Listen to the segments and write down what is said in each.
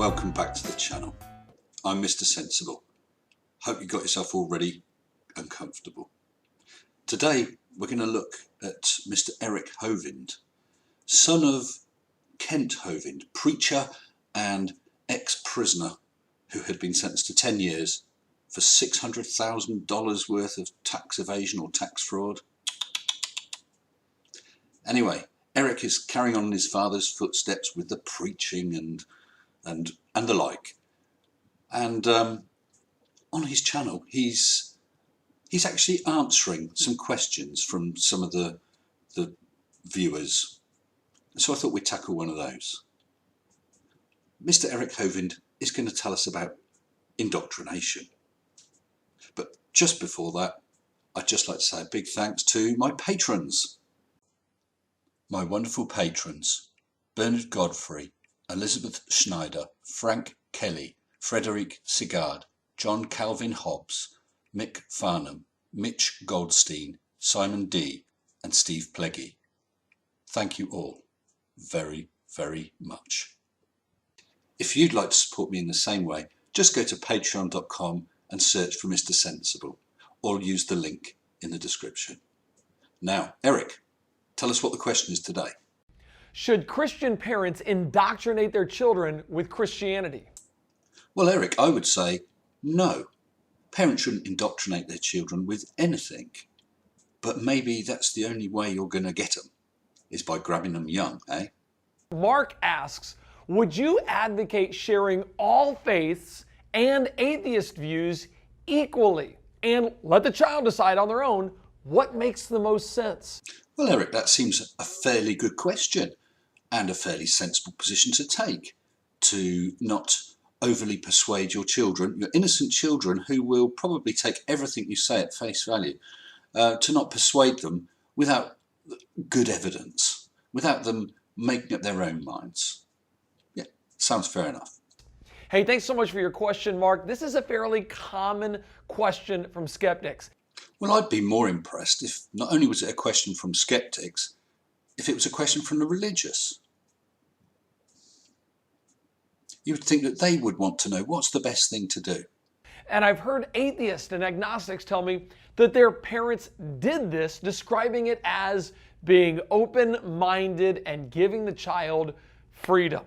welcome back to the channel. I'm Mr. Sensible. Hope you got yourself all ready and comfortable. Today we're going to look at Mr. Eric Hovind, son of Kent Hovind, preacher and ex-prisoner who had been sentenced to 10 years for $600,000 worth of tax evasion or tax fraud. Anyway, Eric is carrying on in his father's footsteps with the preaching and the like. And on his channel, he's actually answering some questions from some of the viewers. So I thought we'd tackle one of those. Mr. Eric Hovind is going to tell us about indoctrination. But just before that, I'd just like to say a big thanks to my patrons. My wonderful patrons: Bernard Godfrey, Elizabeth Schneider, Frank Kelly, Frederick Sigard, John Calvin Hobbs, Mick Farnham, Mitch Goldstein, Simon D, and Steve Pleggy. Thank you all very, very much. If you'd like to support me in the same way, just go to patreon.com and search for Mr. Sensible, or use the link in the description. Now, Eric, tell us what the question is today. Should Christian parents indoctrinate their children with Christianity? Well, Eric, I would say no. Parents shouldn't indoctrinate their children with anything. But maybe that's the only way you're going to get them, is by grabbing them young, eh? Mark asks, would you advocate sharing all faiths and atheist views equally and let the child decide on their own what makes the most sense? Well, Eric, that seems a fairly good question and a fairly sensible position to take, to not overly persuade your children, your innocent children who will probably take everything you say at face value, to not persuade them without good evidence, without them making up their own minds. Yeah, sounds fair enough. Hey, thanks so much for your question, Mark. This is a fairly common question from skeptics. Well, I'd be more impressed if not only was it a question from skeptics, if it was a question from the religious. You would think that they would want to know what's the best thing to do. And I've heard atheists and agnostics tell me that their parents did this, describing it as being open-minded and giving the child freedom.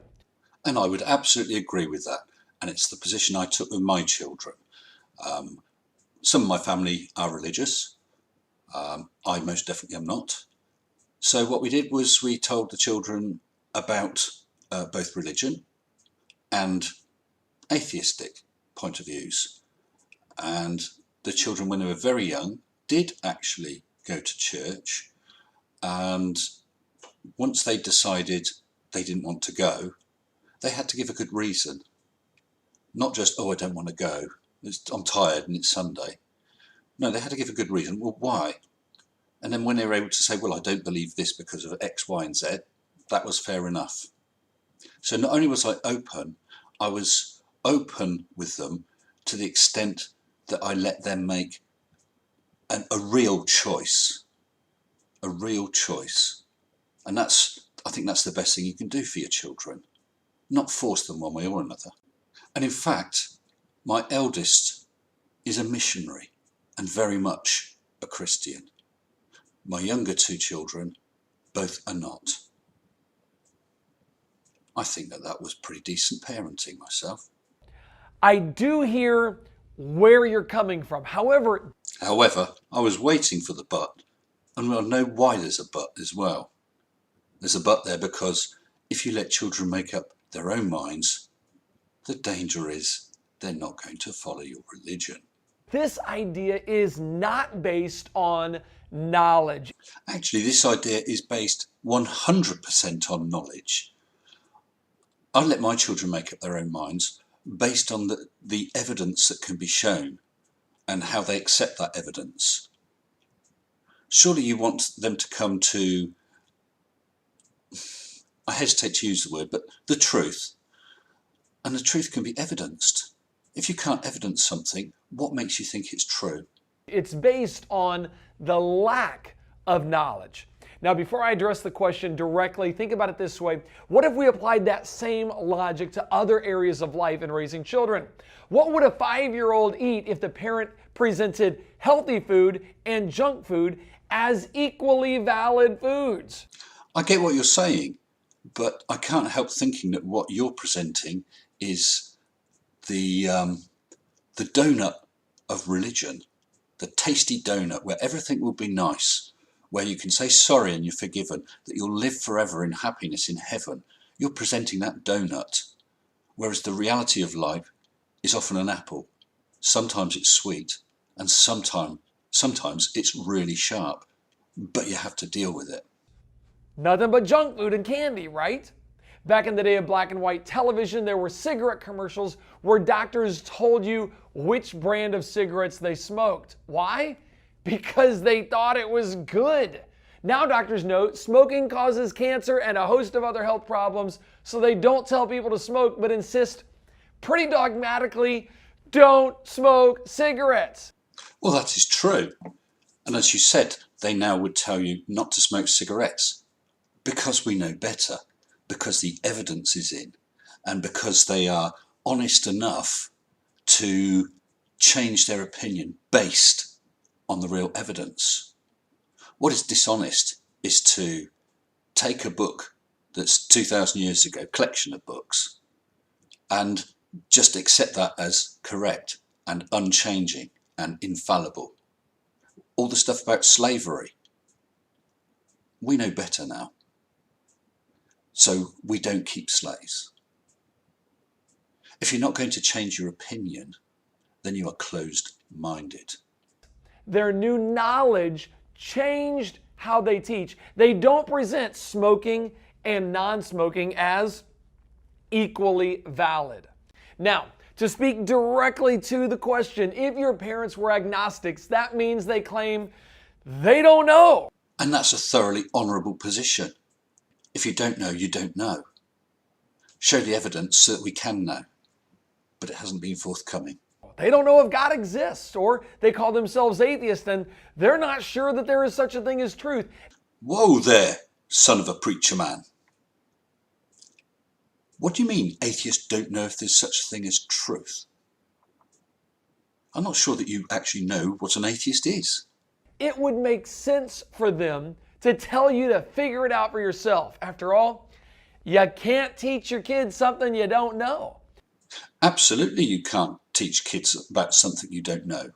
And I would absolutely agree with that. And it's the position I took with my children. Some of my family are religious. I most definitely am not. So what we did was we told the children about both religion and atheistic point of views. And the children, when they were very young, did actually go to church. And once they decided they didn't want to go, they had to give a good reason. Not just, oh, I don't want to go, I'm tired and it's Sunday. No, they had to give a good reason. Well, why? And then when they were able to say, well, I don't believe this because of X, Y, and Z, that was fair enough. So not only was I was open with them to the extent that I let them make a real choice. A real choice. And I think that's the best thing you can do for your children. Not force them one way or another. And in fact, my eldest is a missionary and very much a Christian. My younger two children, both are not. I think that was pretty decent parenting myself. I do hear where you're coming from. However, I was waiting for the but, and I know why there's a but as well. There's a but there because if you let children make up their own minds, the danger is they're not going to follow your religion. this idea is not based on knowledge. Actually, this idea is based 100% on knowledge. I let my children make up their own minds based on the evidence that can be shown and how they accept that evidence. Surely you want them to come to, I hesitate to use the word, but the truth. And the truth can be evidenced. If you can't evidence something, what makes you think it's true? It's based on the lack of knowledge. Now, before I address the question directly, think about it this way. What if we applied that same logic to other areas of life in raising children? What would a 5-year-old eat if the parent presented healthy food and junk food as equally valid foods? I get what you're saying, but I can't help thinking that what you're presenting is the donut of religion, the tasty donut where everything will be nice, where you can say sorry and you're forgiven, that you'll live forever in happiness in heaven. You're presenting that donut, whereas the reality of life is often an apple. Sometimes it's sweet, and sometimes it's really sharp, but you have to deal with it. Nothing but junk food and candy, right? Back in the day of black and white television, there were cigarette commercials where doctors told you which brand of cigarettes they smoked. Why? Because they thought it was good. Now doctors know smoking causes cancer and a host of other health problems, so they don't tell people to smoke, but insist pretty dogmatically, don't smoke cigarettes. Well, that is true. And as you said, they now would tell you not to smoke cigarettes because we know better, because the evidence is in, and because they are honest enough to change their opinion based on the real evidence. What is dishonest is to take a book that's 2,000 years ago, collection of books, and just accept that as correct and unchanging and infallible. All the stuff about slavery, we know better now. So we don't keep slaves. If you're not going to change your opinion, then you are closed-minded. Their new knowledge changed how they teach. They don't present smoking and non-smoking as equally valid. Now, to speak directly to the question, if your parents were agnostics, that means they claim they don't know. And that's a thoroughly honourable position. If you don't know, you don't know. Show the evidence so that we can know. But it hasn't been forthcoming. They don't know if God exists, or they call themselves atheists, and they're not sure that there is such a thing as truth. Whoa there, son of a preacher man. What do you mean atheists don't know if there's such a thing as truth? I'm not sure that you actually know what an atheist is. It would make sense for them to tell you to figure it out for yourself. After all, you can't teach your kids something you don't know. Absolutely you can't teach kids about something you don't know.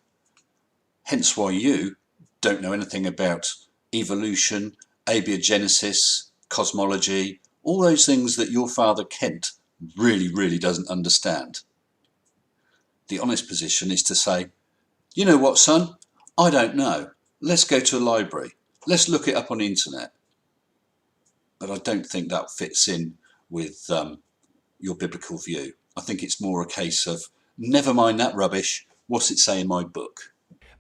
Hence why you don't know anything about evolution, abiogenesis, cosmology, all those things that your father Kent really doesn't understand. The honest position is to say, you know what, son? I don't know. Let's go to a library. Let's look it up on the internet. But I don't think that fits in with your biblical view. I think it's more a case of, never mind that rubbish, what's it say in my book?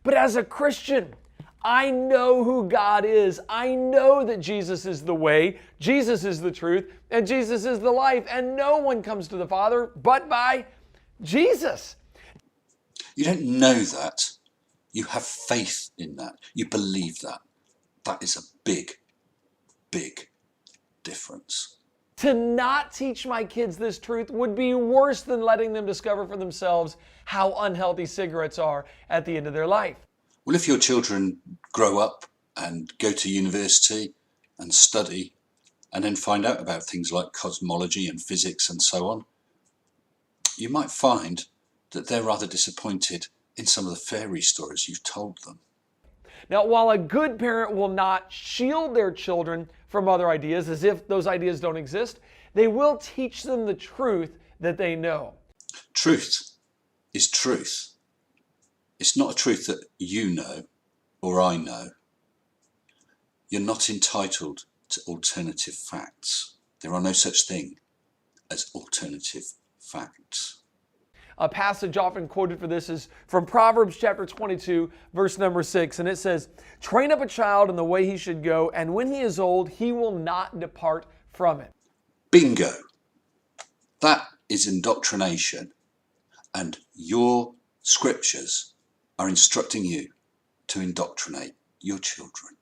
But as a Christian, I know who God is. I know that Jesus is the way, Jesus is the truth, and Jesus is the life, and no one comes to the Father but by Jesus. You don't know that. You have faith in that. You believe that. That is a big difference. To not teach my kids this truth would be worse than letting them discover for themselves how unhealthy cigarettes are at the end of their life. Well, if your children grow up and go to university and study and then find out about things like cosmology and physics and so on, you might find that they're rather disappointed in some of the fairy stories you've told them. Now, while a good parent will not shield their children from other ideas as if those ideas don't exist, they will teach them the truth that they know. Truth is truth. It's not a truth that you know or I know. You're not entitled to alternative facts. There are no such thing as alternative facts. A passage often quoted for this is from Proverbs chapter 22, verse number 6, and it says, "Train up a child in the way he should go, and when he is old, he will not depart from it." Bingo! That is indoctrination, and your scriptures are instructing you to indoctrinate your children.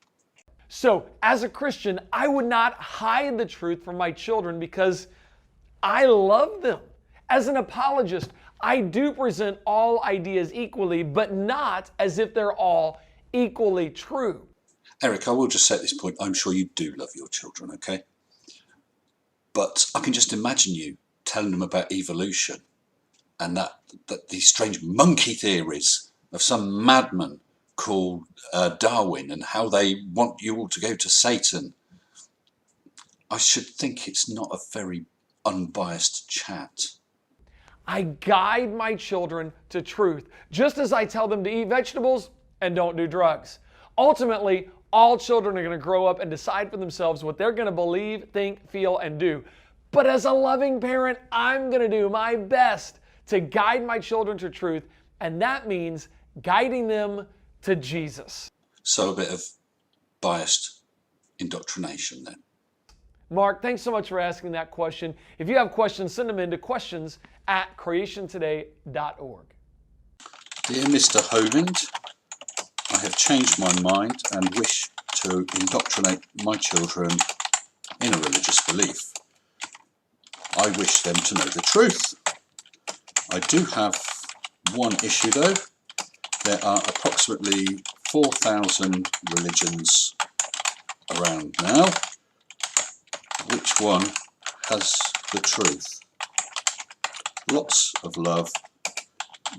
So, as a Christian, I would not hide the truth from my children because I love them. As an apologist, I do present all ideas equally, but not as if they're all equally true. Eric, I will just say at this point, I'm sure you do love your children, okay? But I can just imagine you telling them about evolution and that these strange monkey theories of some madman called Darwin and how they want you all to go to Satan. I should think it's not a very unbiased chat. I guide my children to truth, just as I tell them to eat vegetables and don't do drugs. Ultimately, all children are going to grow up and decide for themselves what they're going to believe, think, feel, and do. But as a loving parent, I'm going to do my best to guide my children to truth, and that means guiding them to Jesus. So a bit of biased indoctrination then. Mark, thanks so much for asking that question. If you have questions, send them in to questions@creationtoday.org. Dear Mr. Hovind, I have changed my mind and wish to indoctrinate my children in a religious belief. I wish them to know the truth. I do have one issue though. There are approximately 4,000 religions around now. Which one has the truth? Lots of love,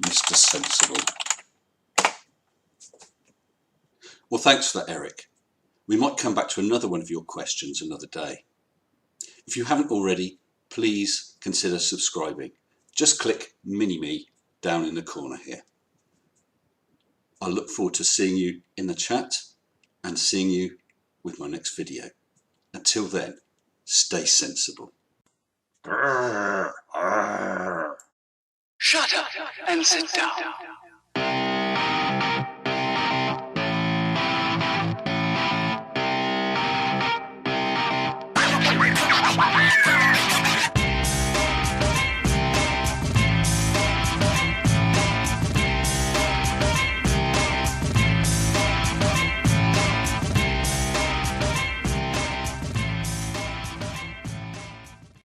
Mr. Sensible. Well, thanks for that, Eric. We might come back to another one of your questions another day. If you haven't already, please consider subscribing. Just click Mini-Me down in the corner here. I look forward to seeing you in the chat and seeing you with my next video. Until then, stay sensible. Shut up and sit down.